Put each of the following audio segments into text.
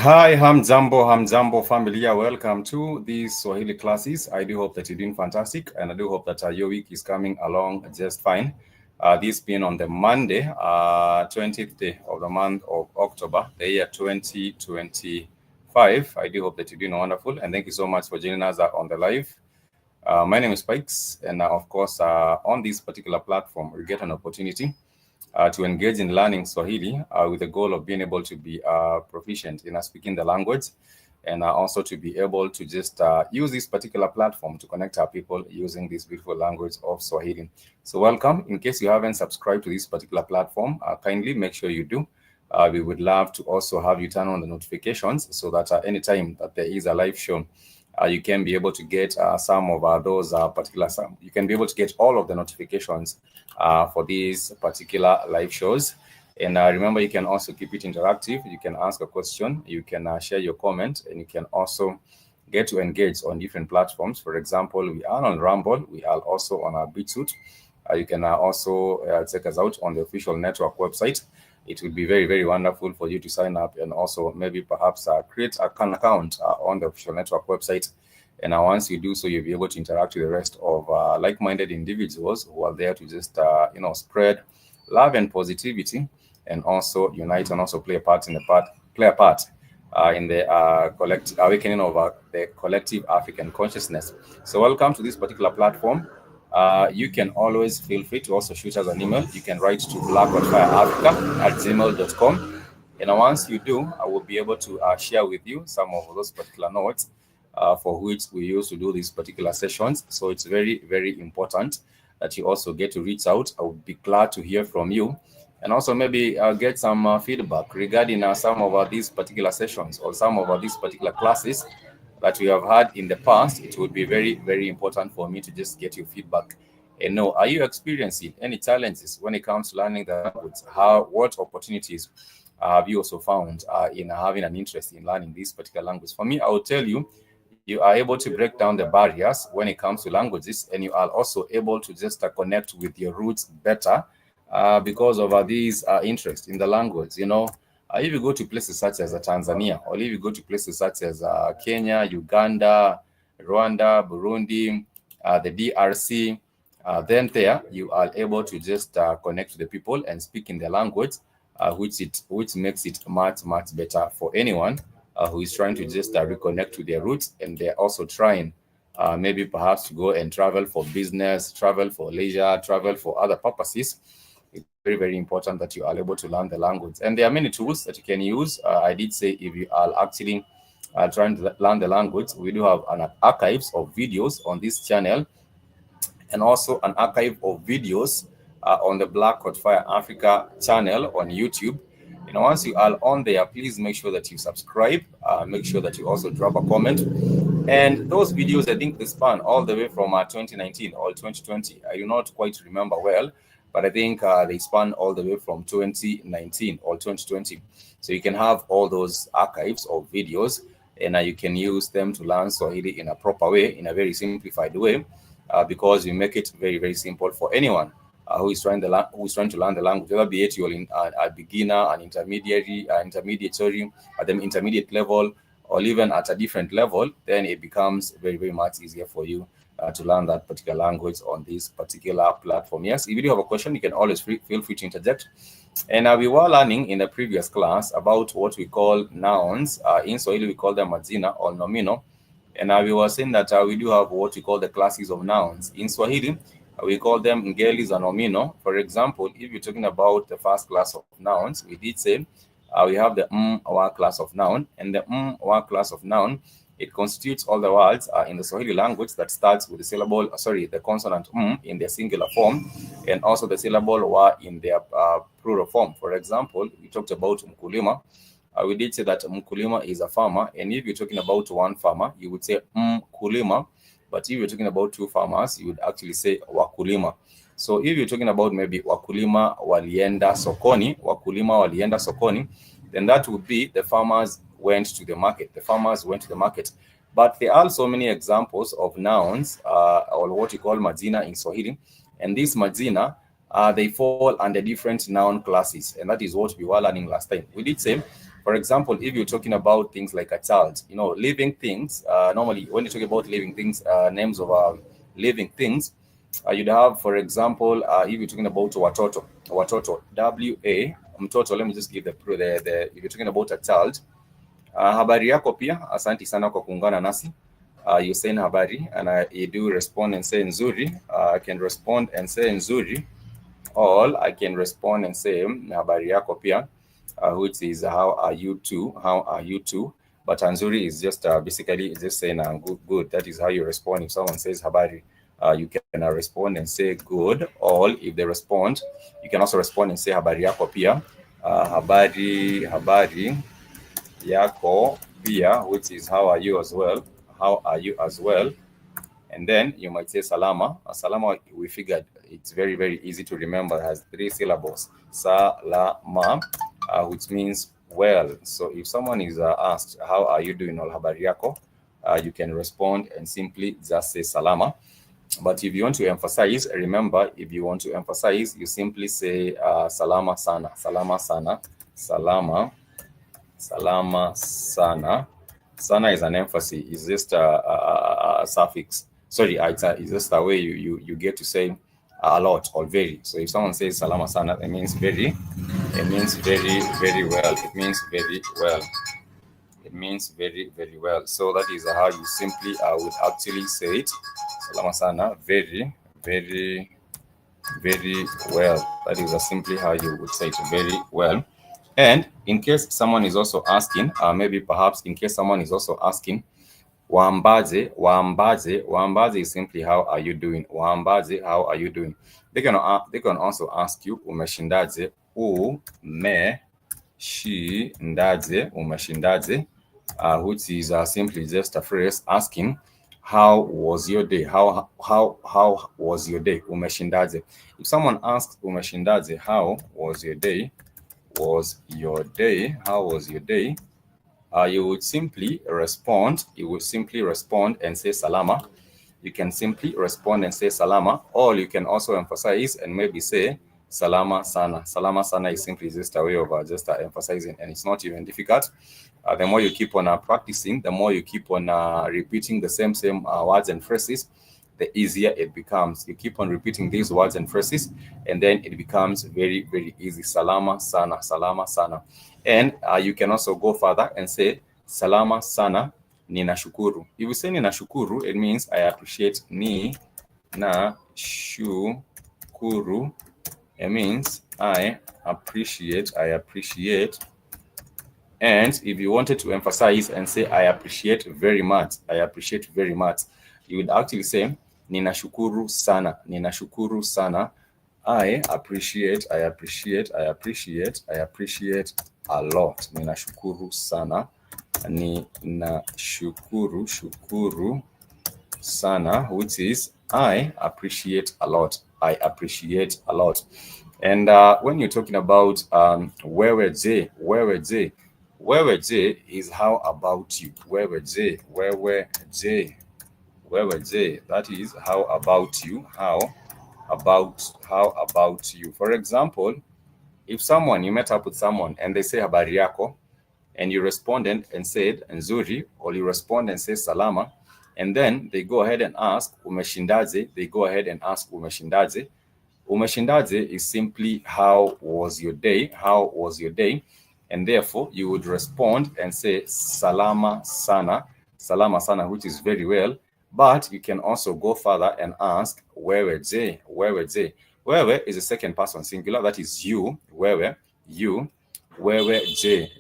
Hi, Hamjambo familia. Welcome to these Swahili classes. I do hope that you're doing fantastic, and I do hope that your week is coming along just fine. This being on the Monday, 20th day of the month of October, the year 2025. I do hope that you're doing wonderful, and thank you so much for joining us on the live. My name is Pikes, and of course, on this particular platform, we get an opportunity to engage in learning Swahili with the goal of being able to be proficient in speaking the language, and also to be able to just use this particular platform to connect our people using this beautiful language of Swahili. So welcome. In case you haven't subscribed to this particular platform, kindly make sure you do. We would love to also have you turn on the notifications so that anytime that there is a live show, you can be able to get some of those you can be able to get all of the notifications for these particular live shows. And remember, you can also keep it interactive. You can ask a question, you can share your comment, and you can also get to engage on different platforms. For example, we are on Rumble, we are also on our BitSuit. You can also check us out on the official network website. It would be very, very wonderful for you to sign up and also maybe perhaps create an account on the official network website. And once you do so, you'll be able to interact with the rest of like-minded individuals who are there to just, spread love and positivity, and also unite and also play a part in the collective awakening of the collective African consciousness. So welcome to this particular platform. You can always feel free to also shoot us an email. You can write to blackfireafrica@gmail.com. And once you do, I will be able to share with you some of those particular notes for which we used to do these particular sessions. So it's very, very important that you also get to reach out. I would be glad to hear from you. And also maybe get some feedback regarding some of these particular sessions or some of these particular classes that we have had in the past. It would be very, very important for me to just get your feedback and know, are you experiencing any challenges when it comes to learning the language? What opportunities have you also found in having an interest in learning this particular language? For me, I will tell you, you are able to break down the barriers when it comes to languages, and you are also able to just connect with your roots better because of these interests in the language. If you go to places such as Tanzania, or if you go to places such as Kenya, Uganda, Rwanda, Burundi, the DRC, then there you are able to just connect to the people and speak in their language, which makes it much, much better for anyone who is trying to just reconnect to their roots, and they're also trying maybe perhaps to go and travel for business, travel for leisure, travel for other purposes. It's very, very important that you are able to learn the language. And there are many tools that you can use. I did say if you are actually trying to learn the language, we do have an archives of videos on this channel, and also an archive of videos on the Black Fire Africa channel on YouTube. Once you are on there, please make sure that you subscribe. Make sure that you also drop a comment. And those videos, I think they span all the way from 2019 or 2020. I do not quite remember well, but I think they span all the way from 2019 or 2020. So you can have all those archives of videos, and you can use them to learn Swahili in a proper way, in a very simplified way, because we make it very, very simple for anyone who is trying to learn the language, whether be it you're a beginner, an intermediary, intermediary, at the intermediate level, or even at a different level. Then it becomes very, very much easier for you to learn that particular language on this particular platform. Yes, if you do have a question, you can always feel free to interject. And we were learning in the previous class about what we call nouns. In Swahili, we call them majina or nomino. And we were saying that we do have what we call the classes of nouns. In Swahili, we call them ngelis and nomino. For example, if you're talking about the first class of nouns, we did say we have the wa class of noun, and the wa class of noun, it constitutes all the words in the Swahili language that starts with the consonant in their singular form, and also the syllable wa in their plural form. For example, we talked about mkulima. We did say that mkulima is a farmer, and if you're talking about one farmer, you would say mkulima. But if you're talking about two farmers, you would actually say wakulima. So if you're talking about maybe wakulima walienda sokoni, then that would be the farmers went to the market. The farmers went to the market. But there are so many examples of nouns, or what you call majina in Swahili. And these majina, they fall under different noun classes. And that is what we were learning last time. We did say For example, if you're talking about things like a child, living things, normally when you talk about living things, names of living things, you'd have, for example, if you're talking about watoto, W-A, mtoto, let me just give if you're talking about a child, habari yako pia, asanti sana kwa kuungana nasi. You say habari, and you do respond and say nzuri. I can respond and say nzuri, or I can respond and say habari yako pia, which is how are you too, how are you too. But nzuri is just basically just saying good. That is how you respond if someone says habari. You can respond and say good, or if they respond, you can also respond and say habari yako pia, habari yako pia, which is how are you as well, how are you as well. And then you might say salama. Salama, we figured it's very, very easy to remember. It has 3 syllables. Salama, which means well. So if someone is asked, how are you doing, or habari yako, you can respond and simply just say salama. But if you want to emphasize, remember, if you want to emphasize, you simply say salama sana, salama sana, salama, salama sana. Sana is an emphasis. It's just a suffix. Sorry, it's just a way you get to say a lot or very. So if someone says salama sana, it means very. It means very, very well. It means very well. It means very, very well. So that is how you simply would actually say it. Salama sana, very, very, very well. That is simply how you would say it, very well. And in case someone is also asking, maybe perhaps in case someone is also asking, waambaje, waambaje, waambaje is simply how are you doing? Waambaje, how are you doing? They can also ask you, umeshindaje, umeshindaje, umeshindaje, which is simply just a phrase asking, how was your day? How was your day? Umeshindaje. If someone asks umeshindaje, how was your day? Was your day? How was your day? You would simply respond. You would simply respond and say salama. You can simply respond and say salama, or you can also emphasize and maybe say salama sana. Salama sana is simply just a way of just emphasizing, and it's not even difficult. The more you keep on practicing, the more you keep on repeating the same words and phrases, the easier it becomes. You keep on repeating these words and phrases, and then it becomes very, very easy. Salama sana, salama sana. And you can also go further and say salama sana, ninashukuru. If you say ninashukuru, it means I appreciate. Ni na shukuru, it means I appreciate. And if you wanted to emphasize and say I appreciate very much, I appreciate very much, you would actually say ninashukuru sana, ninashukuru sana. I appreciate a lot. Ninashukuru sana, shukuru sana, which is I appreciate a lot. I appreciate a lot. And when you're talking about wewe je is how about you. Wewe je, that is how about you. How about you. For example, if you met up with someone and they say habari yako, and you responded and said nzuri, or you respond and say salama, and then they go ahead and ask umeshindaje, umeshindaje is simply how was your day, and therefore you would respond and say salama sana, which is very well. But you can also go further and ask wewe je. Wewe is a second person singular, that is you, wewe, you. Wewe je.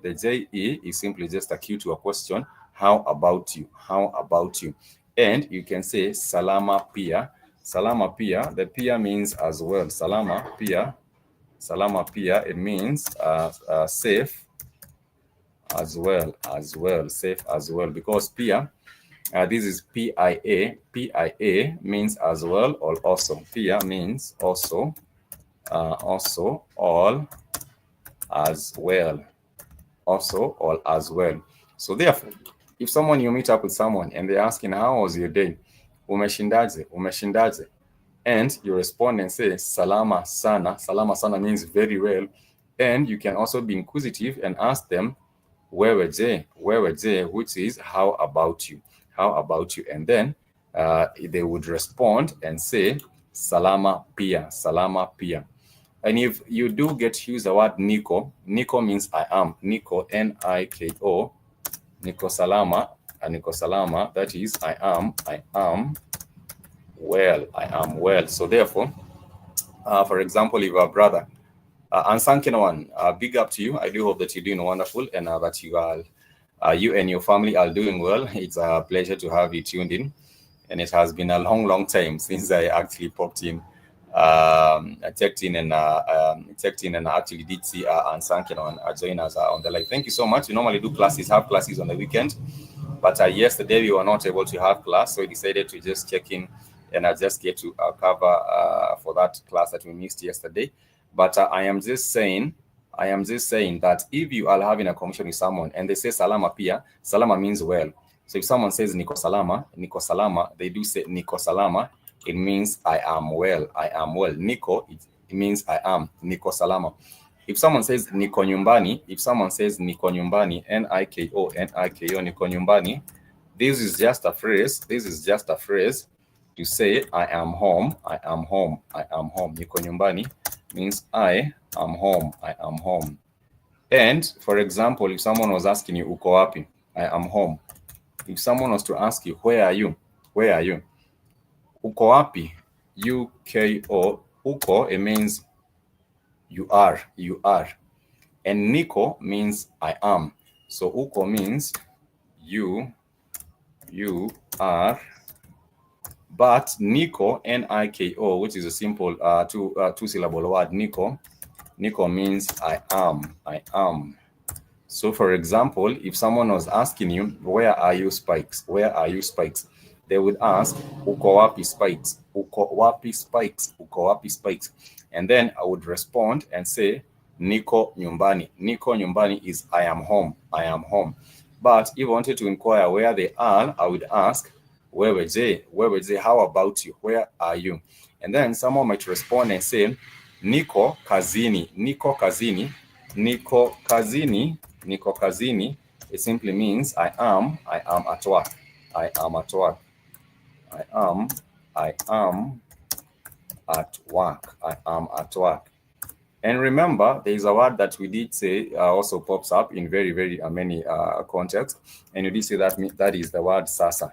The je is simply just a cue to a question. How about you? And you can say salama pia. The pia means as well. Salama pia, it means safe as well. Safe as well, because pia, this is PIA. PIA means as well or also. Pia means also, all as well. Also, all as well. So therefore, if you meet up with someone and they're asking, how was your day? Umeshindaje. And you respond and say salama sana. Salama sana means very well. And you can also be inquisitive and ask them, where were they, which is how about you? How about you? And then they would respond and say, salama pia, salama pia. And if you do get to use the word Niko, Niko means I am. Niko, Niko, Niko Salama, and Niko Salama, that is I am well, I am well. So therefore, for example, if a brother, Ansankin one, big up to you. I do hope that you're doing wonderful and that you and your family are doing well. It's a pleasure to have you tuned in. And it has been a long, long time since I actually popped in. I checked in and I actually did see Ansankin on join us on the live. Thank you so much. We normally have classes on the weekend, but yesterday we were not able to have class, so we decided to just check in and just get to cover for that class that we missed yesterday. But I am just saying that if you are having a conversation with someone and they say salama pia, salama means well. So if someone says niko salama, they do say niko salama, it means I am well, I am well. Niko, it means I am, niko salama. If someone says niko nyumbani, Niko, niko nyumbani, this is just a phrase to say I am home, I am home, I am home. Niko nyumbani means I am home, I am home. And for example, if someone was asking you uko wapi, I am home. If someone was to ask you where are you, uko wapi, UKO, uko, it means you are. And niko means I am. So uko means you are. But niko, Niko, which is a simple two syllable word, niko means I am. So for example, if someone was asking you, where are you, Spikes? They would ask, uko wapi, Spikes? Uko wapi, Spikes? And then I would respond and say, niko nyumbani. Niko nyumbani is I am home. But if I wanted to inquire where they are, I would ask, where were they? How about you? Where are you? And then someone might respond and say, niko kazini. It simply means I am at work. I am at work. And remember, there is a word that we did say also pops up in very, very many contexts. And you did say that is the word sasa.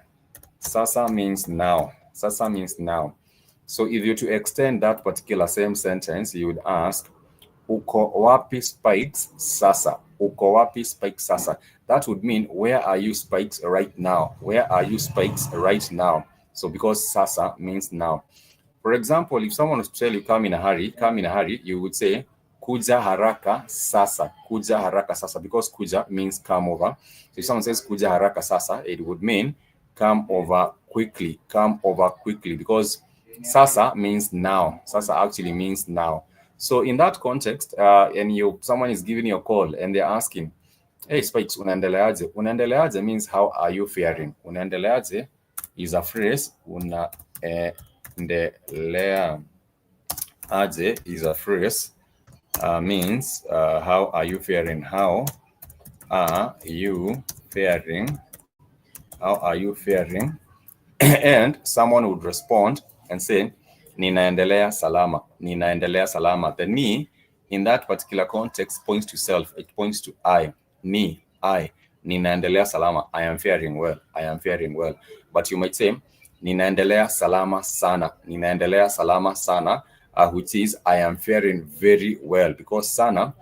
Sasa means now. So if you to extend that particular same sentence, you would ask, uko wapi Spikes sasa? Uko wapi Spikes sasa? That would mean, where are you, Spikes, right now? So because sasa means now. For example, if someone was to tell you come in a hurry, you would say kuja haraka sasa, because kuja means come over. So if someone says kuja haraka sasa, it would mean come over quickly, because sasa means now. Sasa actually means now. So in that context, and someone is giving you a call and they're asking, hey Spikes, unaendeleaje? Unaendeleaje means how are you faring? Unaendeleaje is a phrase. Unaendeleaje is a phrase, means how are you faring? How are you faring? And someone would respond and say, ninaendelea salama. The ni in that particular context points to self. It points to I. Ninaendelea salama. I am faring well. But you might say, ninaendelea salama sana. Which is I am faring very well, because sana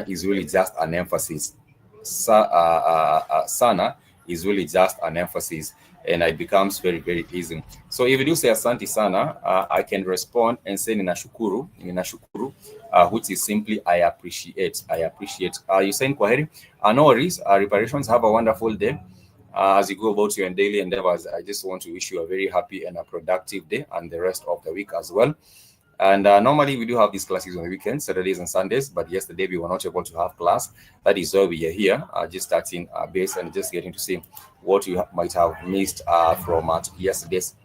is really just an emphasis. Sana is really just an emphasis, and it becomes very, very easy. So if you do say asante sana, I can respond and say ninashukuru, which is simply I appreciate. You saying kwaheri? No worries. Reparations, have a wonderful day. As you go about your daily endeavors, I just want to wish you a very happy and a productive day, and the rest of the week as well. And normally we do have these classes on the weekends, Saturdays and Sundays, but yesterday we were not able to have class. That is why we are here, just starting base and just getting to see what you might have missed from yesterday's,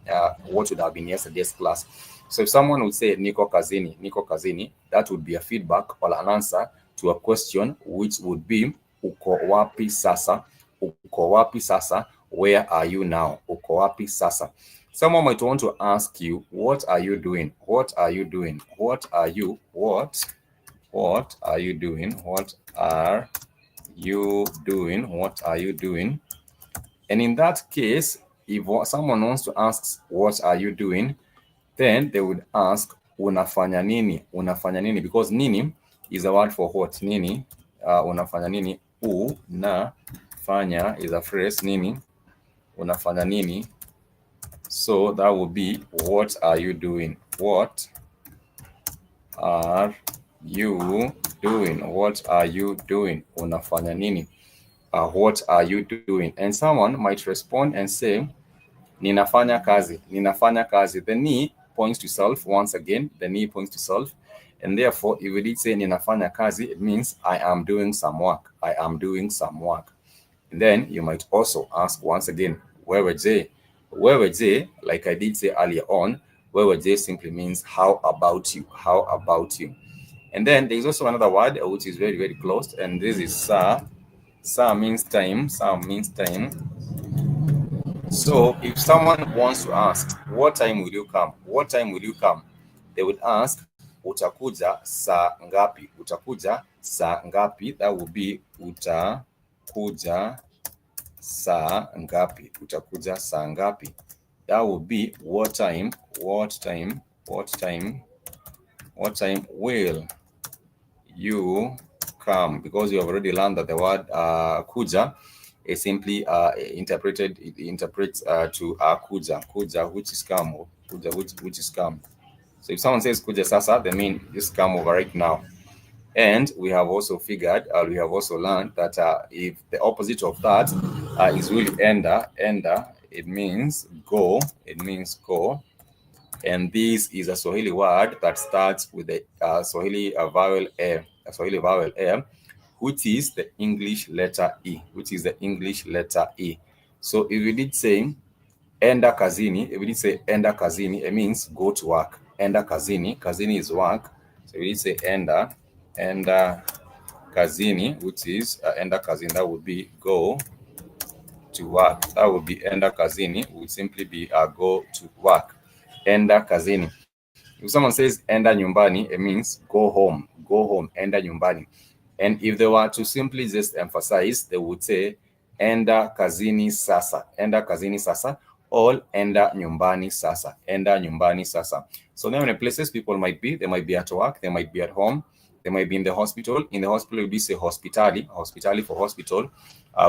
what would have been yesterday's class. So if someone would say Niko kazini, that would be a feedback or an answer to a question which would be uko wapi sasa? Uko wapi sasa? Where are you now? Uko wapi sasa? Someone might want to ask you, what are you doing? What are you doing? What are you? What are you doing? What are you doing? What are you doing? And in that case, if someone wants to ask, what are you doing? Then they would ask, unafanya nini? Unafanya nini? Because nini is a word for what? Nini? Unafanya nini? Unafanya is a phrase. Nini? Unafanya nini? So that would be, what are you doing? What are you doing? What are you doing? Unafanya nini? What are you doing? And someone might respond and say, ninafanya kazi. Ninafanya kazi. The ni points to self once again. The ni points to self. And therefore, if we did say ninafanya kazi, it means I am doing some work. I am doing some work. And then you might also ask once again, wewe je? Wewe je, like I did say earlier on, wewe je simply means how about you? How about you? And then there's also another word which is very, very close, and this is sa. Sa means time. Sa means time. So if someone wants to ask, what time will you come? What time will you come? They would ask, utakuja saa ngapi? Utakuja saa ngapi? That would be utakuja saa ngapi? Utakuja saa ngapi? That would be what time? What time? What time? What time will you come? Because you have already learned that the word kuja is simply interpreted. It interprets to kuja, kuja, which is come, or kuja, which is come. So if someone says kuja sasa, they mean just come over right now. And we have also figured, we have also learned that if the opposite of that is really enda, it means go. It means go. And this is a Swahili word that starts with the Swahili vowel a, which is the English letter E, which is the English letter E. So if we did say enda kazini, if we did say enda kazini, it means go to work. Enda kazini, kazini is work. So we did say enda kazini, which is enda kazini, that would be go to work. That would be enda kazini, would simply be go to work. Enda kazini. If someone says enda nyumbani, it means go home, enda nyumbani. And if they were to simply just emphasize, they would say enda kazini sasa, or enda nyumbani sasa, enda nyumbani sasa. So now in the places people might be, they might be at work, they might be at home, they might be in the hospital. In the hospital, we say hospitali for hospital,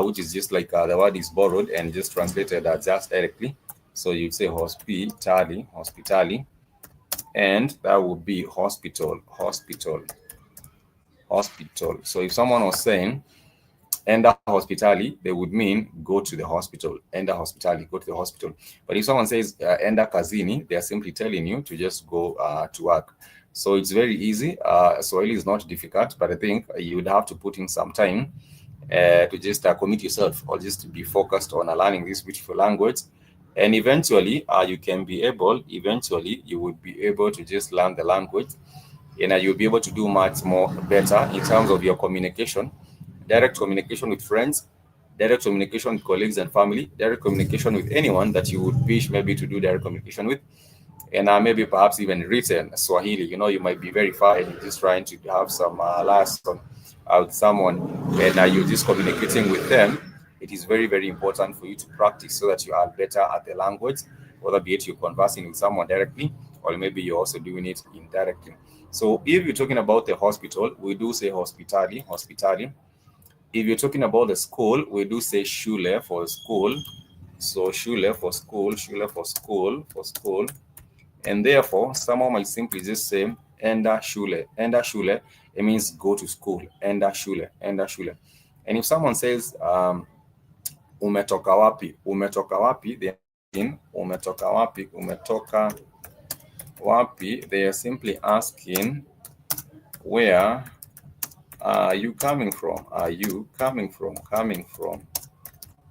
which is just like the word is borrowed and just translated just directly. So you'd say hospitali, and that would be hospital. So if someone was saying enda hospitali, they would mean go to the hospital. Enda hospitali, go to the hospital. But if someone says enda kazini, they are simply telling you to just go to work. So it's very easy. Swahili is not difficult, but I think you would have to put in some time to just commit yourself, or just be focused on learning this beautiful language. And eventually, you would be able to just learn the language, and you'll be able to do much more better in terms of your communication, direct communication with friends, direct communication with colleagues and family, direct communication with anyone that you would wish maybe to do direct communication with, and maybe perhaps even written Swahili. You might be very far and you're just trying to have some lesson with someone, and you're just communicating with them. It is very, very important for you to practice so that you are better at the language, whether be it you're conversing with someone directly, or maybe you're also doing it indirectly. So if you're talking about the hospital, we do say hospitali. If you're talking about the school, we do say shule for school. So shule for school. And therefore, someone might simply just say enda shule. Enda shule, it means go to school. Enda shule. And if someone says umetoka wapi, they mean umetoka wapi, they are simply asking, where are you coming from?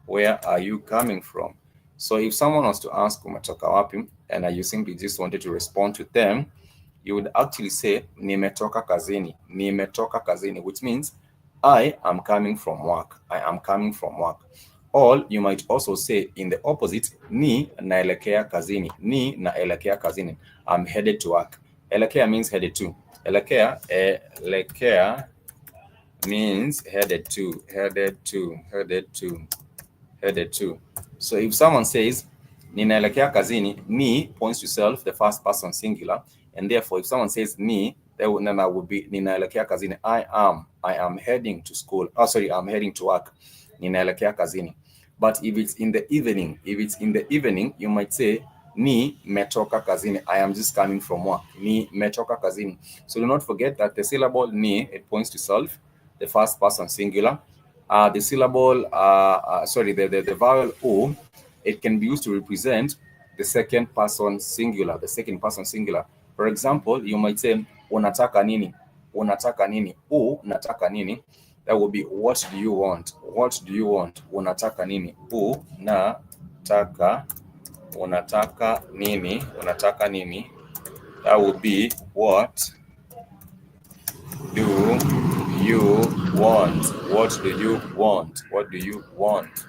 Where are you coming from? So if someone was to ask umetoka wapi, and you simply just wanted to respond to them, you would actually say nimetoka kazini, nimetoka kazini, which means I am coming from work. I am coming from work. Or you might also say in the opposite, ni naelekea kazini, ni naelekea kazini. I'm headed to work. Elekea means headed to. Elekea means headed to, headed to, headed to, headed to. So if someone says ninaelekea kazini, ni points to self, the first person singular, and therefore if someone says ni, then that would be ninaelekea kazini. I am heading to school. Oh, sorry, I'm heading to work. Ninaelekea kazini. But if it's in the evening, you might say ni metoka kazini. I am just coming from work. Ni metoka kazini. So do not forget that the syllable ni, it points to self, the first person singular. The syllable, the vowel o, it can be used to represent the second person singular, For example, you might say, unataka nini? Unataka nini? Nataka nini? That would be, what do you want? What do you want? Unataka nini? Unataka nini? Unataka nini? That would be, what do you want? What do you want? What do you want?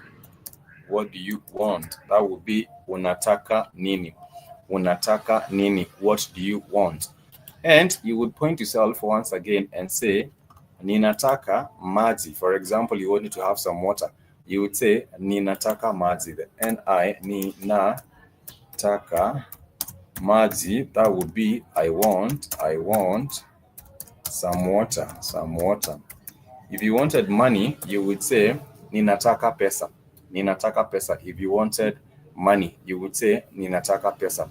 What do you want? That would be unataka nini? Unataka nini? What do you want? And you would point yourself once again and say, ninataka maji. For example, you wanted to have some water. You would say, ninataka maji. The N-I, ninataka maji. That would be, I want some water. If you wanted money, you would say, ninataka pesa. Ninataka pesa. If you wanted money, you would say, ninataka pesa.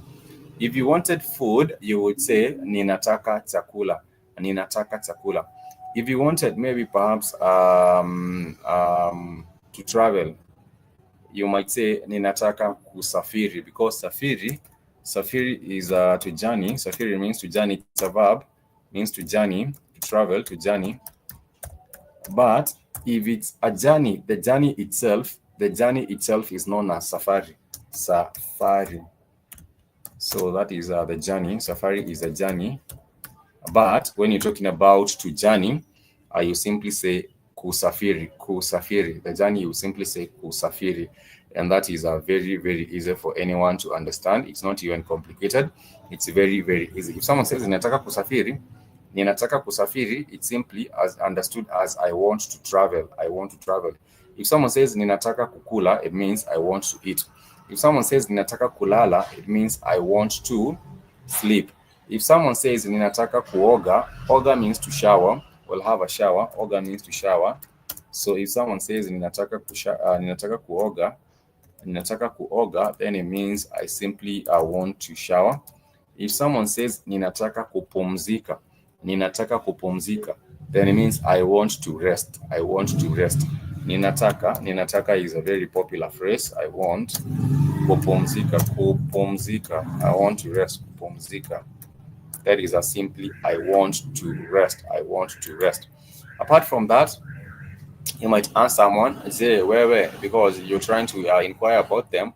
If you wanted food, you would say, ninataka chakula. Ninataka chakula. If you wanted maybe perhaps to travel, you might say, ninataka kusafiri, because safiri is to journey. Safiri means to journey. It's a verb, means to journey, to travel, to journey. But if it's a journey, the journey itself is known as safari. Safari. So that is the journey. Safari is a journey. But when you're talking about to journey, you simply say kusafiri. Kusafiri. The journey, you simply say kusafiri. And that is very, very easy for anyone to understand. It's not even complicated. It's very, very easy. If someone says ninataka kusafiri, it's simply as understood as I want to travel. I want to travel. If someone says ninataka kukula, it means I want to eat. If someone says ninataka kulala, it means I want to sleep. If someone says ninataka kuoga, oga means to shower. We'll have a shower. Oga means to shower. So if someone says ninataka kuoga, then it means I simply want to shower. If someone says ninataka kupumzika, then it means I want to rest. I want to rest. Ninataka is a very popular phrase. I want. Kupumzika. I want to rest. Kupumzika. That is simply I want to rest. I want to rest. Apart from that, you might ask someone, say, where, because you're trying to inquire about them,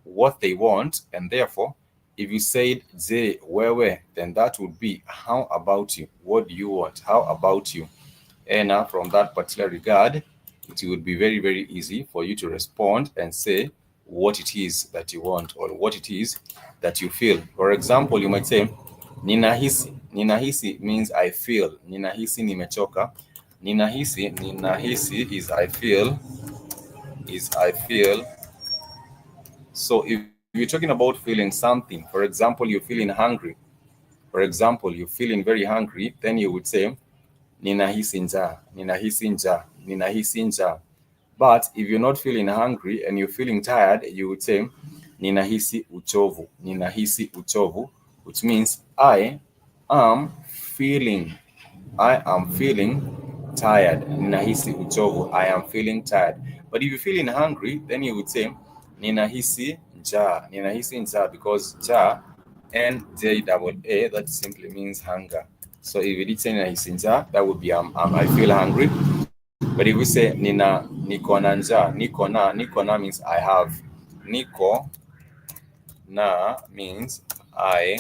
what they want, and therefore, if you said, say, where, then that would be, how about you? What do you want? How about you? And from that particular regard, it would be very, very easy for you to respond and say what it is that you want or what it is that you feel. For example, you might say, ninahisi. Ninahisi means I feel. Ninahisi nimechoka. Ninahisi is I feel. So if you're talking about feeling something, for example, you're feeling hungry. For example, you're feeling very hungry, then you would say, ninahisi njaa. But if you're not feeling hungry and you're feeling tired, you would say, ninahisi uchovu. Which means I am feeling tired. Ninahisi uchovu. I am feeling tired. But if you're feeling hungry, then you would say, ninahisi njaa, because njaa, N-J-A-A, that simply means hunger. So if you did say ninahisi njaa, that would be I feel hungry. But if we say niko na njaa, niko na means I have. Niko na means I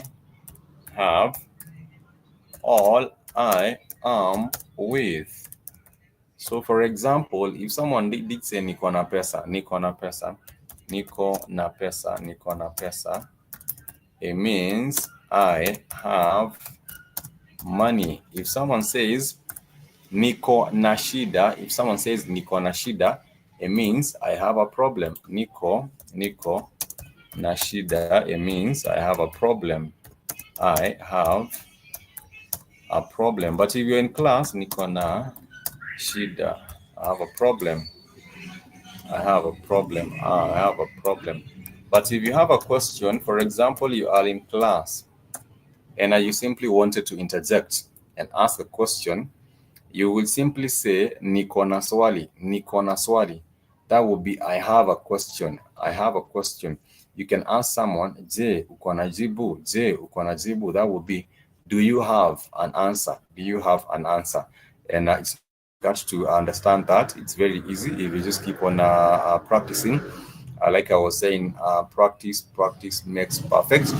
have. all I am with. So for example, if someone did say niko na pesa, niko na pesa, niko na pesa, niko na pesa, it means I have money. If someone says niko na shida, if someone says niko na shida, it means I have a problem. Niko na shida, it means I have a problem. I have a problem. But if you're in class, niko na shida, I have a problem. I have a problem. I have a problem. But if you have a question, for example, you are in class and you simply wanted to interject and ask a question, you will simply say niko na swali, niko na swali. That would be I have a question. I have a question. You can ask someone, je, uko na jibu? Je, uko na jibu? That would be, do you have an answer? Do you have an answer? And it's got to understand that. It's very easy if you just keep on practicing. Like I was saying, practice makes perfect.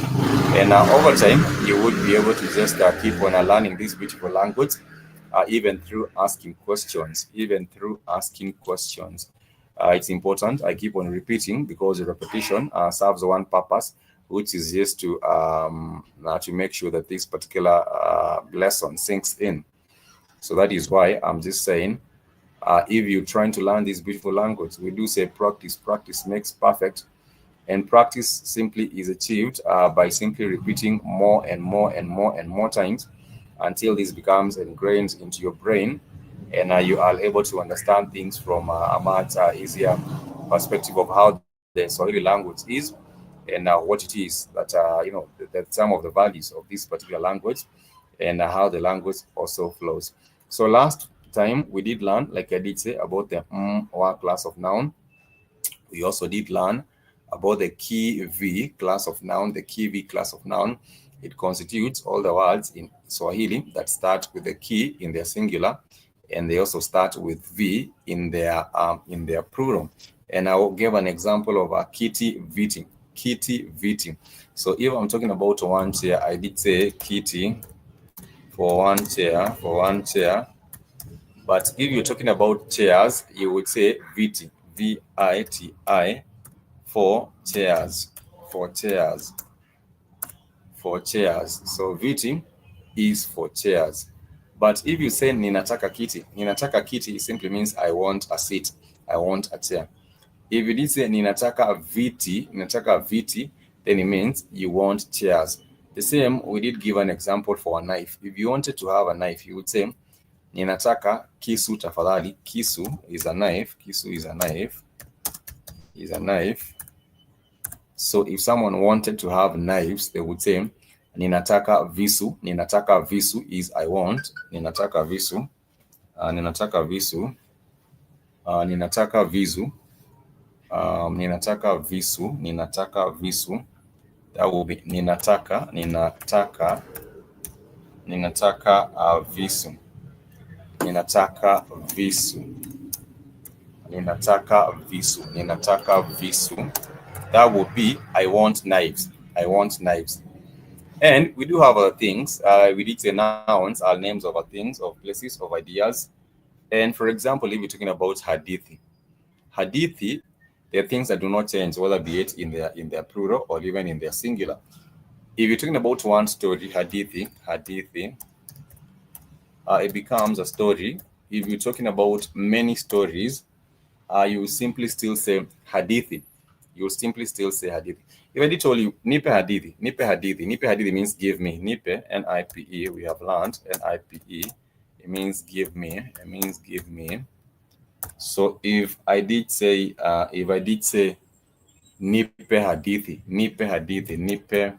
And over time, you would be able to just keep on learning this beautiful language, even through asking questions. Even through asking questions. It's important. I keep on repeating because the repetition serves one purpose, which is just to make sure that this particular lesson sinks in. So that is why I'm just saying, if you're trying to learn this beautiful language, we do say practice. Practice makes perfect. And practice simply is achieved by simply repeating more and more and more and more times until this becomes ingrained into your brain, and you are able to understand things from a much easier perspective of how the Swahili language is, and what it is that that some of the values of this particular language, and how the language also flows. So last time we did learn, like I did say, about the or class of noun. We also did learn about the key V class of noun. The key V class of noun, it constitutes all the words in Swahili that start with the key in their singular, and they also start with V in their plural. And I will give an example of a kitty viti. Kitty viti. So if I'm talking about one chair, I did say kitty for one chair, for one chair. But if you're talking about chairs, you would say viti, VITI, for chairs, for chairs, for chairs. So viti is for chairs. But if you say ninataka kiti simply means I want a seat, I want a chair. If you did say ninataka viti, then it means you want chairs. The same, we did give an example for a knife. If you wanted to have a knife, you would say ninataka kisu tafadhali. Kisu is a knife. Kisu is a knife. Is a knife. So if someone wanted to have knives, they would say ninataka visu. Ninataka visu is I want. Ninataka visu. Ninataka visu. Ninataka visu. Ninataka visu. Ninataka visu. That will be ninataka visu. Ninataka visu. Ninataka visu. Ninataka visu. That would be I want knives. I want knives. And we do have other things. We did say nouns are names of things, of places, of ideas. And for example, if you're talking about hadithi, there are things that do not change, whether be it in their plural or even in their singular. If you're talking about one story, hadithi, it becomes a story. If you're talking about many stories, you simply still say hadithi. You simply still say hadithi. If I did told you nipe hadithi, nipe hadithi, nipe hadithi means give me. Nipe, N-I-P-E, we have learned N-I-P-E. It means give me. It means give me. So if I did say nipe hadithi, nipe hadithi, nipe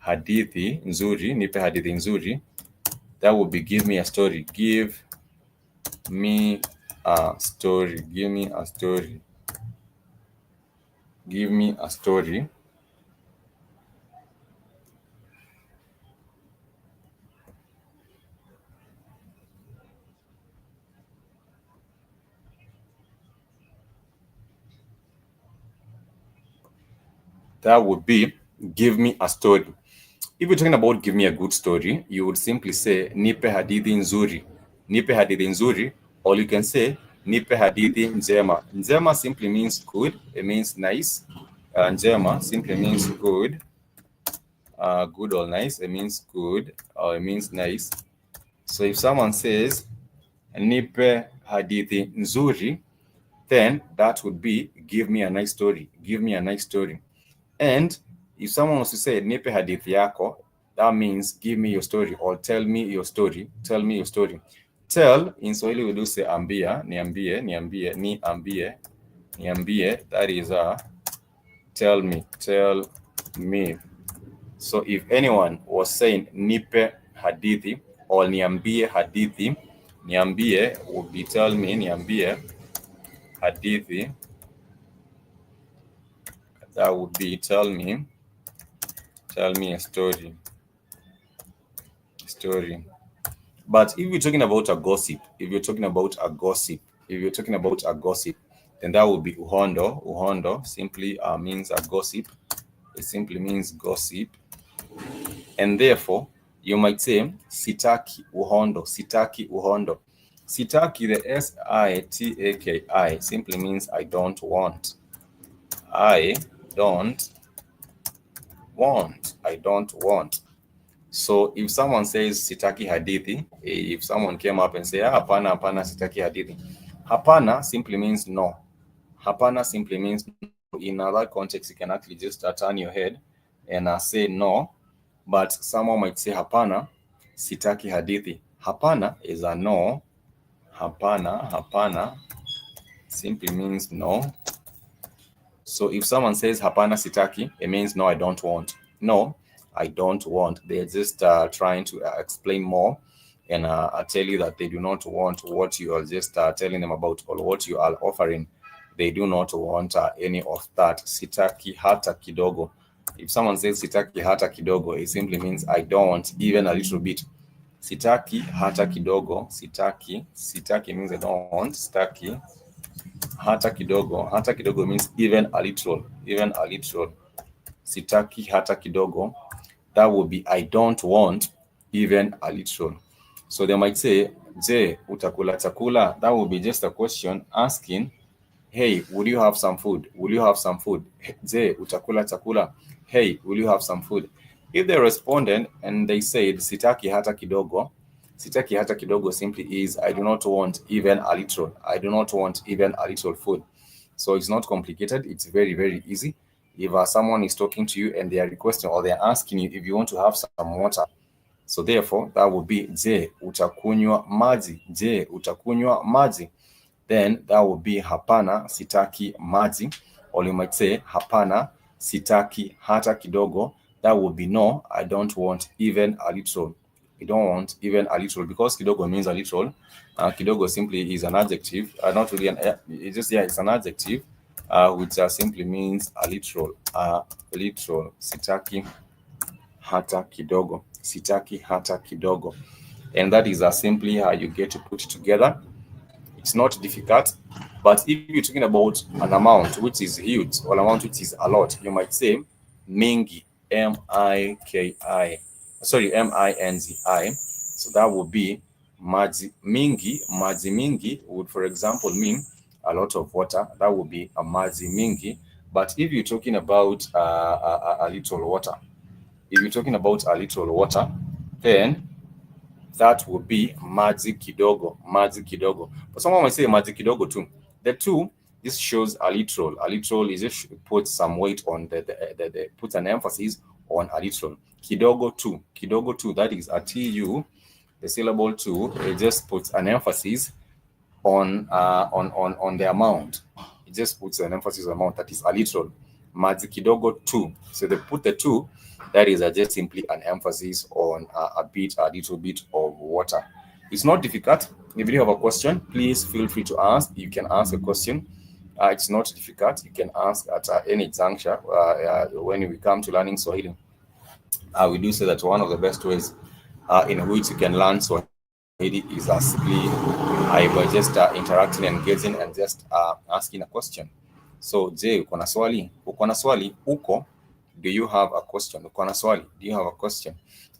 hadithi nzuri, nipe hadithi nzuri, that would be give me a story. Give me a story. Give me a story. Give me a story. That would be give me a story. If you're talking about give me a good story, you would simply say nipe hadithi nzuri. Nipe hadithi nzuri, or you can say nipe hadithi njema. Njema simply means good, it means nice. Njema simply means good. Good or nice, it means good or it means nice. So if someone says nipe hadithi nzuri, then that would be give me a nice story. Give me a nice story. And if someone wants to say nipe hadithi yako, that means give me your story or tell me your story. Tell me your story. Tell in Swahili we do say ambia, niambie, niambie, niambie, niambie. That is tell me, tell me. So if anyone was saying nipe hadithi or niambie hadithi, niambie would be tell me, niambie hadithi. That would be tell me a story. Story. But if you're talking about a gossip, then that would be uhondo. Uhondo simply means a gossip. It simply means gossip. And therefore, you might say sitaki uhondo, sitaki uhondo. Sitaki, the S-I-T-A-K-I, simply means I don't want. I don't want. So if someone says sitaki hadithi, if someone came up and say, hapana, hapana, sitaki hadithi. Hapana simply means no. Hapana simply means no. In other context, you can actually just turn your head and say no. But someone might say hapana, sitaki hadithi. Hapana is a no. Hapana simply means no. So if someone says hapana sitaki, it means no, I don't want. No, I don't want. They're just trying to explain more and tell you that they do not want what you are just telling them about or what you are offering. They do not want any of that. Sitaki hata kidogo. If someone says sitaki hata kidogo, it simply means I don't want even a little bit. Sitaki hata kidogo. Sitaki means I don't want. Sitaki hata kidogo. Hata kidogo means even a little. Sitaki hata kidogo. That would be I don't want even a little. So they might say, je, utakula chakula? That would be just a question asking, hey, will you have some food? Je, utakula chakula? Hey, will you have some food? If they responded and they said sitaki hata kidogo simply is I do not want even a little. Food. So it's not complicated. It's very, very easy. If someone is talking to you and they are requesting or they are asking you if you want to have some water, so therefore that would be je utakunywa maji. Then that would be hapana sitaki maji, or you might say hapana sitaki hata kidogo. That would be no, I don't want even a little. I don't want even a little, because kidogo means a little. Kidogo simply is an adjective, not really it's an adjective which simply means a little. Sitaki hata kidogo. And that is simply how you get to put it together. It's not difficult. But if you're talking about an amount which is huge or an amount which is a lot, you might say mingi, M-I-N-G-I. So that would be maji mingi would, for example, mean a lot of water. That would be a maji mingi. But if you're talking about a little water, then that would be maji kidogo. But someone might say maji kidogo too. The two, this shows a little. A little is just put some weight on the put an emphasis on a little. Kidogo too, that is a tu. The syllable two, it just puts an emphasis on the amount. It just puts an emphasis on amount, that is a little. Maji kidogo too. So they put the two. That is just simply an emphasis on a little bit of water. It's not difficult. If you have a question, please feel free to ask. You can ask a question. It's not difficult. You can ask at any juncture when we come to learning Swahili. We do say that one of the best ways in which you can learn Swahili is simply by just interacting, engaging, and just asking a question. So, je, uko na swali? Uko na swali? Uko. do you have a question? Uko na swali? Do you have a question?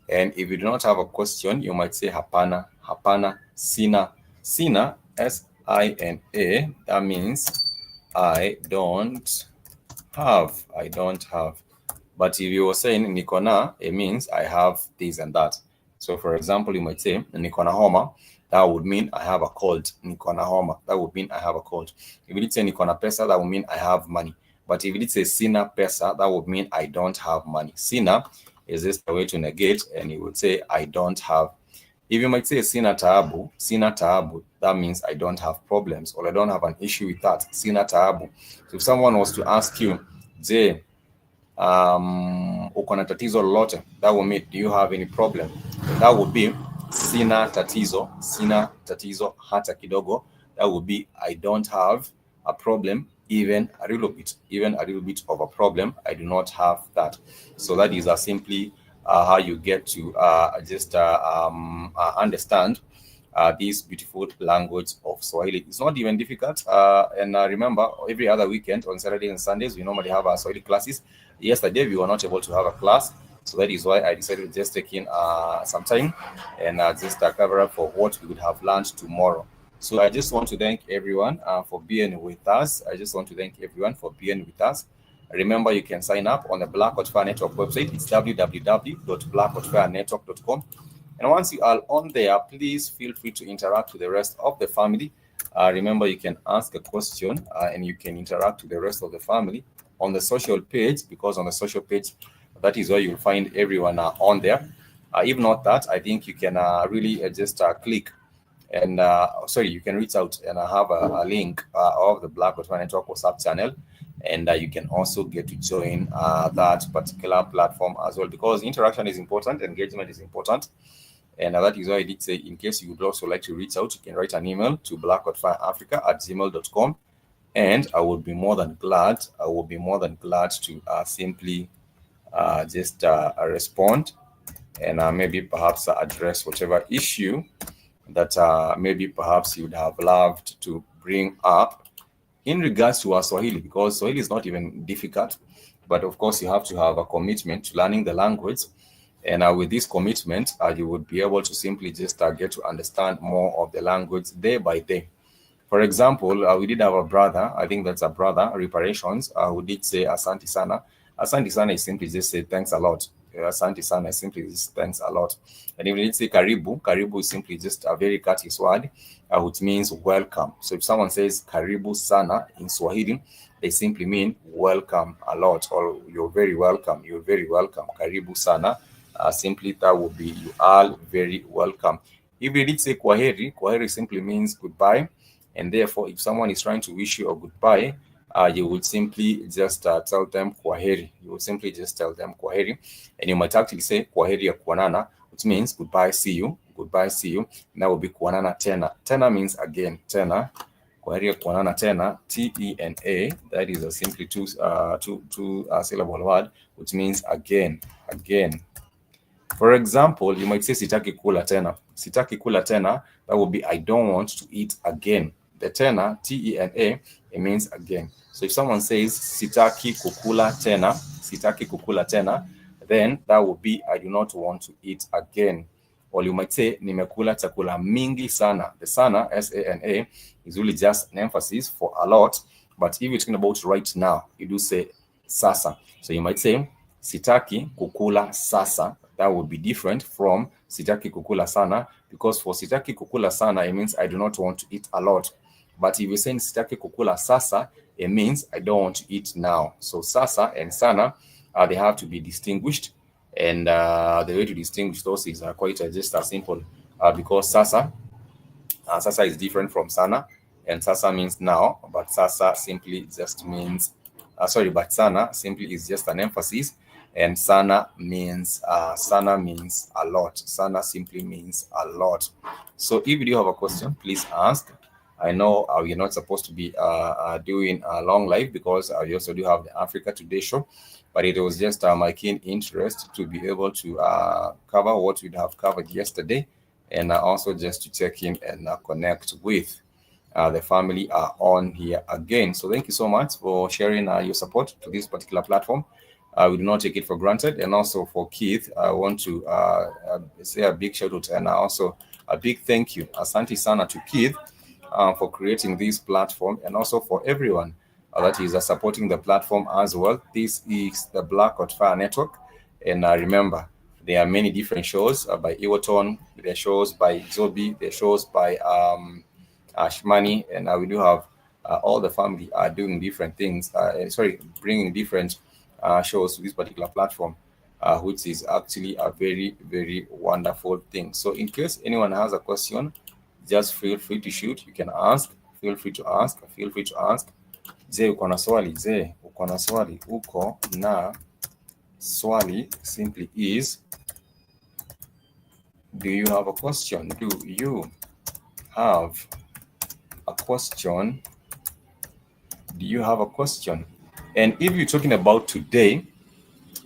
And if you do not have a question, you might say hapana, hapana, sina. Sina, S-I-N-A, that means I don't have. I don't have. But if you were saying niko na, it means I have this and that. So for example, you might say niko na homa, that would mean I have a cold. Niko na homa, that would mean I have a cold. If you did say niko na pesa, that would mean I have money. But if you did say sina pesa, that would mean I don't have money. Sina is just a way to negate, and you would say I don't have. If you might say sina taabu, that means I don't have problems or I don't have an issue with that. Sina taabu. So if someone was to ask you, je, uko na tatizo lolote, that would mean, do you have any problem? That would be sina tatizo hata kidogo. That would be I don't have a problem, even a little bit of a problem. I do not have that. So that is simply how you get to just understand this beautiful language of Swahili. It's not even difficult. And remember, every other weekend on Saturdays and Sundays, we normally have our Swahili classes. Yesterday, we were not able to have a class. So that is why I decided to just take in some time and just cover up for what we would have learned tomorrow. So I just want to thank everyone for being with us. Remember, you can sign up on the Black Hot Fire Network website. It's www.blackhotfirenetwork.com. And once you are on there, please feel free to interact with the rest of the family. Remember, you can ask a question and you can interact with the rest of the family on the social page, because on the social page, that is where you'll find everyone on there. If not that, I think you can really just click and you can reach out and have a link of the Black Hot Fire Network WhatsApp channel. And you can also get to join that particular platform as well, because interaction is important, engagement is important. And that is why I did say, in case you would also like to reach out, you can write an email to blackhotfireafrica@gmail.com. And I would be more than glad to simply just respond and maybe perhaps address whatever issue that maybe perhaps you would have loved to bring up in regards to our Swahili, because Swahili is not even difficult, but of course you have to have a commitment to learning the language. And with this commitment, you would be able to simply just get to understand more of the language day by day. For example, we did have a brother, I think that's a brother, Reparations, who did say Asante Sana. Asante Sana is simply just say thanks a lot. Asante Sana is simply just thanks a lot. And if you did say Karibu, Karibu is simply just a very courteous word, which means welcome. So if someone says Karibu Sana in Swahili, they simply mean welcome a lot, or you're very welcome. Karibu Sana. Simply that would be you are very welcome. If you did say Kwaheri, Kwaheri simply means goodbye. And therefore, if someone is trying to wish you a goodbye, you would simply just tell them Kwaheri. You would simply just tell them Kwaheri. And you might actually say Kwaheri ya kuonana, which means goodbye, see you. Goodbye, see you. And that would be kuonana tena. Tena means again. Tena. Kwaheri ya kuonana tena. T-E-N-A. That is a simply two syllable word, which means again. Again. For example, you might say sitaki kula tena. Sitaki kula tena, that would be I don't want to eat again. The tena, T-E-N-A, it means again. So if someone says sitaki kukula tena, then that would be I do not want to eat again. Or you might say nimekula chakula mingi sana. The sana, S-A-N-A, is really just an emphasis for a lot. But if you're talking about right now, you do say sasa. So you might say sitaki kukula sasa. That would be different from sitaki kukula sana, because for sitaki kukula sana, it means I do not want to eat a lot. But if you're saying sitaki kukula sasa, it means I don't want to eat now. So sasa and sana, they have to be distinguished. And the way to distinguish those is quite just as simple, because sasa is different from sana, and sasa means now, but sasa simply just means, but sana simply is just an emphasis. And sana means a lot. Sana simply means a lot. So if you do have a question, please ask. I know we're not supposed to be doing a long live, because we also do have the Africa Today show, but it was just my keen interest to be able to cover what we'd have covered yesterday, and also just to check in and connect with the family on here again. So thank you so much for sharing your support to this particular platform. We do not take it for granted. And also for Keith, I want to say a big shout out and also a big thank you, Asante Sana, to Keith for creating this platform, and also for everyone that is supporting the platform as well. This is the Black Hot Fire Network. And remember, there are many different shows by Iwaton, there are shows by Zobi, there are shows by Ashmani, and we do have all the family are doing different things. Bringing different shows to this particular platform, which is actually a very, very wonderful thing. So, in case anyone has a question, just feel free to shoot. You can ask. Feel free to ask. Feel free to ask. Je, uko na swali? Je, uko na swali? Uko na swali simply is, do you have a question? Do you have a question? Do you have a question? And if you're talking about today,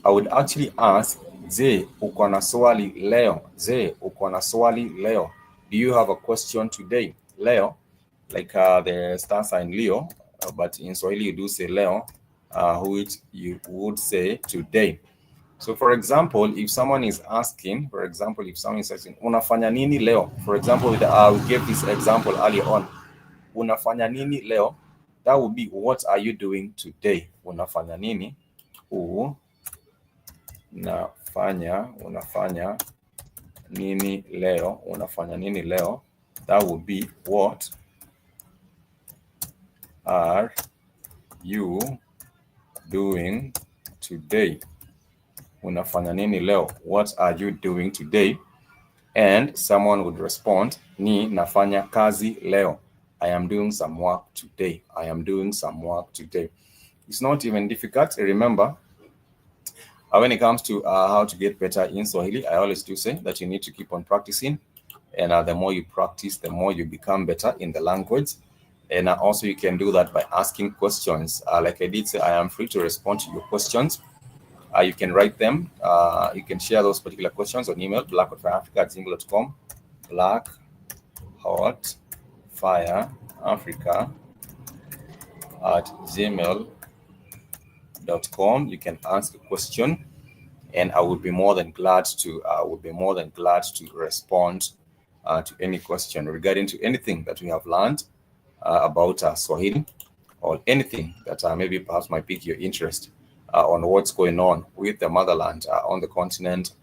I would actually ask, Je, uko na swali leo? Je, uko na swali leo? Do you have a question today? Leo, like the star sign Leo, but in Swahili you do say Leo, which you would say today. So for example, if someone is asking, unafanya nini leo? For example, we gave this example earlier on. Unafanya nini leo? That would be, what are you doing today? Unafanya nini? Unafanya nini leo? Unafanya nini leo? That would be, what are you doing today? Unafanya nini leo? What are you doing today? And someone would respond, ni nafanya kazi leo. I am doing some work today. I am doing some work today. It's not even difficult. Remember, when it comes to how to get better in Swahili, I always do say that you need to keep on practicing. And the more you practice, the more you become better in the language. And also you can do that by asking questions. Like I did say, I am free to respond to your questions. You can write them. You can share those particular questions on email, blackhotfireafrica@gmail.com, blackhotfireafrica@gmail.com. You can ask a question, and I would be more than glad to respond to any question regarding to anything that we have learned about Swahili, or anything that maybe perhaps might pique your interest on what's going on with the motherland on the continent,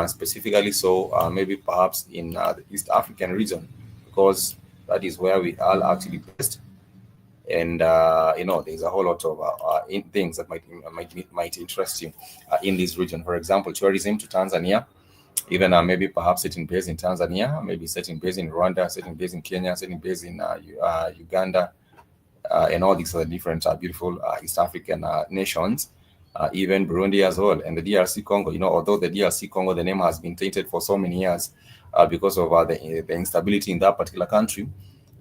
specifically so maybe perhaps in the East African region, because that is where we are actually based. And there's a whole lot of things that might interest you in this region. For example, tourism to Tanzania, even maybe perhaps setting base in Tanzania, maybe setting base in Rwanda, setting base in Kenya, setting base in Uganda, and all these other different beautiful East African nations, even Burundi as well, and the DRC Congo. Although the DRC Congo, the name has been tainted for so many years because of the instability in that particular country,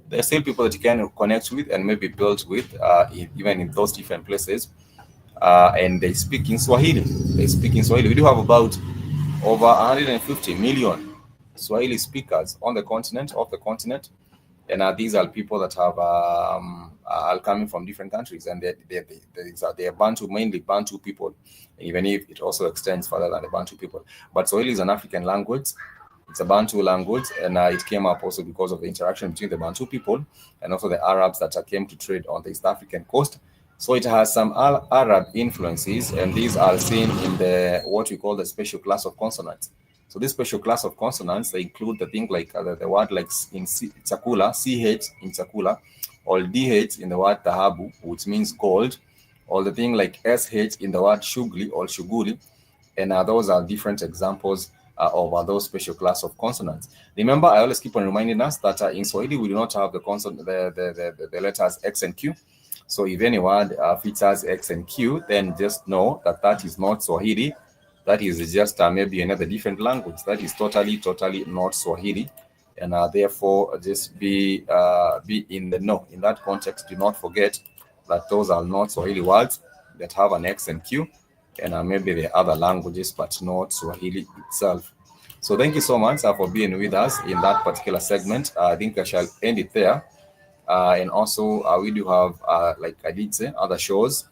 there are still people that you can connect with and maybe build with, even in those different places. And they speak in Swahili. We do have about over 150 million Swahili speakers on the continent, and these are people that have are coming from different countries, and they are Bantu, mainly Bantu people, even if it also extends further than the Bantu people. But Swahili is an African language. It's a Bantu language, and it came up also because of the interaction between the Bantu people and also the Arabs that came to trade on the East African coast. So it has some Arab influences, and these are seen in the what we call the special class of consonants. So this special class of consonants, they include the thing like the word like in chakula, CH in chakula, or DH in the word dhahabu, which means gold, or the thing like SH in the word shughuli or shughuli, and those are different examples of those special class of consonants. Remember, I always keep on reminding us that in Swahili we do not have the consonant, the letters X and Q. So if any word features X and Q, then just know that that is not Swahili. That is just maybe another different language. That is totally not Swahili, and therefore just be in the know. In that context, do not forget that those are not Swahili words that have an X and Q, and maybe the other languages, but not Swahili itself. So thank you so much for being with us in that particular segment. I think I shall end it there. And also we do have, like I did say, other shows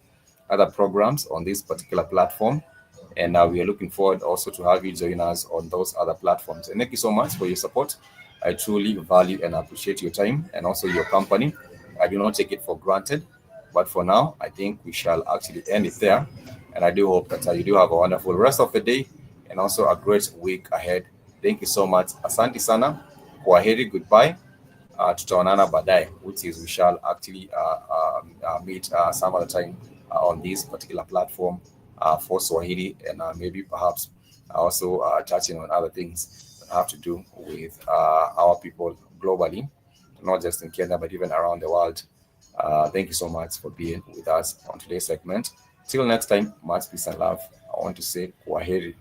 other programs on this particular platform. And we are looking forward also to have you join us on those other platforms. And thank you so much for your support. I truly value and appreciate your time and also your company. I do not take it for granted. But for now, I think we shall actually end it there. And I do hope that you do have a wonderful rest of the day and also a great week ahead. Thank you so much. Asante sana. Kwaheri, goodbye. Tutaonana baadaye, which is we shall actually meet some other time on this particular platform for Swahili, and maybe perhaps also touching on other things that have to do with our people globally, not just in Kenya, but even around the world. Thank you so much for being with us on today's segment. Till next time, much peace and love. I want to say kwaheri.